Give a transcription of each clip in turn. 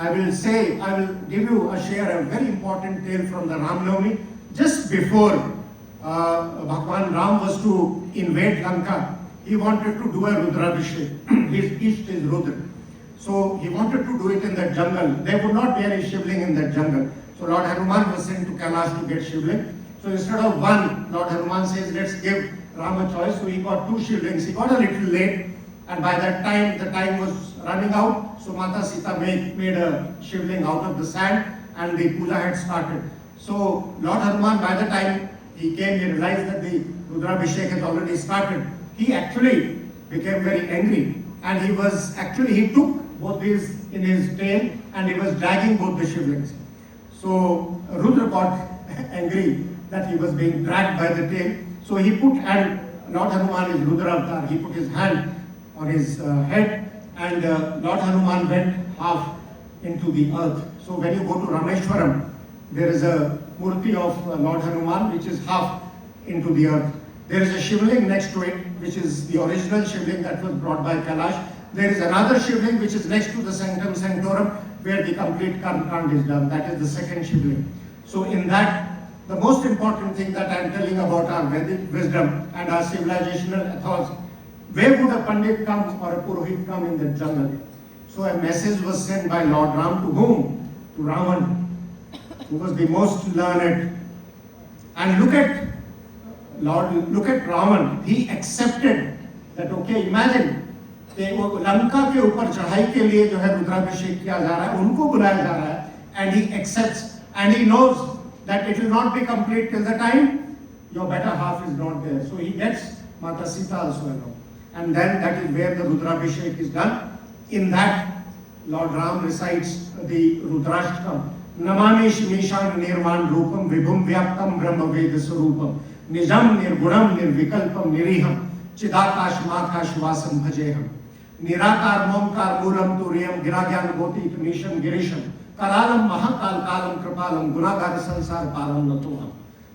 I will give you share a very important tale from the Ram Navami. Just before Bhagwan Ram was to invade Lanka, he wanted to do a Rudrabhishek. His east is Rudra. So he wanted to do it in the jungle. There would not be any Shivling in that jungle. So Lord Hanuman was sent to Kailash to get Shivling. So instead of one, Lord Hanuman says, let's give Ram a choice. So he got two Shivlings. He got a little late. And by that time, the time was running out. So Mata Sita made a Shivling out of the sand and the puja had started. So Lord Hanuman, by the time he came, he realized that the Rudrabhishek had already started. He actually became very angry. And he took both these in his tail and he was dragging both the Shivlings. So Rudra got angry that he was being dragged by the tail. So he put, and Lord Hanuman is Rudra Avatar, he put his hand on his head and Lord Hanuman went half into the earth. So when you go to Rameshwaram, there is a murti of Lord Hanuman which is half into the earth. There is a Shivling next to it, which is the original Shivling that was brought by Kailash. There is another Shivling which is next to the Sanctum Sanctorum where the complete Karmakand is done. That is the second Shivling. So in that, the most important thing that I am telling about our Vedic wisdom and our civilizational ethos, where would a Pandit come or a Purohit come in the jungle? So a message was sent by Lord Ram to whom? To Ravan, who was the most learned. And look at Ravan. He accepted that, okay, imagine, Lanka के ऊपर चढ़ाई के लिए जो है रुद्राभिषेक किया जा रहा है, उनको बुलाया जा रहा है, and he accepts and he knows that it will not be complete till the time your better half is not there. So he gets Mata Sita also along. And then that is where the Rudrabhishek is done. In that, Lord Ram recites the Rudrashtakam. Namami Shmishan Nirvan Rupam Vibhum Vyaptam Brahma Veda Sarupam Nijam Nirgunam Nirvikalpam Niriham Chidakash Makash Vasam Bhajeham Nirakar Momkar Mulam Turiyam Giragyan Goti Misham Girisham Karalam Mahakal Kalam Kripalam Gunagar Sansar Palam Natuham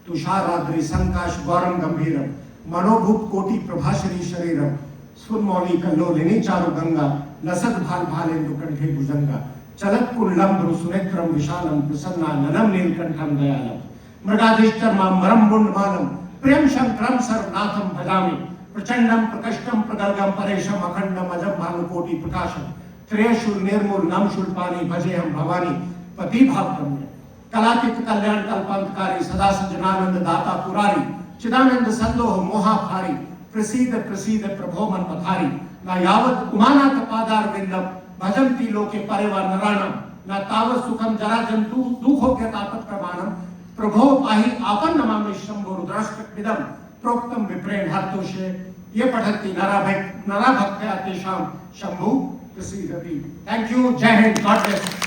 Tusharadri Sankash Gauram Gambhiram Manobhut Koti Prabhashari Shariram Sunmoli Kallolini Charu Ganga Lasad Bhal Bhalendu Kanthe Bhujanga Chalat Kulambru Sunetram Vishalam Prasanna Nanam Nilkantham Dayalam Mrigadishtarma Maram Bundmalam Prem Shankram Sarnatham Bhajami Prachandam Prakashtam Pragalgam Paresham Akhandam Ajam Bhanukoti Prakasham Treshul Nirmul Namshul Pani Bhajeham Bhavani Pati Bhavtamya Kalatit Kalyan Kalpantkari Sadasa Janananda Data Purari Chidananda Sandoh Moha Bhari Prasida Prabhoman Pathari Na Yavat Umana Tapadar Vindam Bhajanti Loke Pareva Naranam Na Tava Sukham Jarajantu Dukho Kyatapat Pramanam Prabho Pahi Apan Namami Shambho Rudrashtak Vidam Proktam Vipren Hartoshe Ye Padhati Narabhaktya Atesham Shambhu Prasidati. Thank you. Jai Hind. God bless.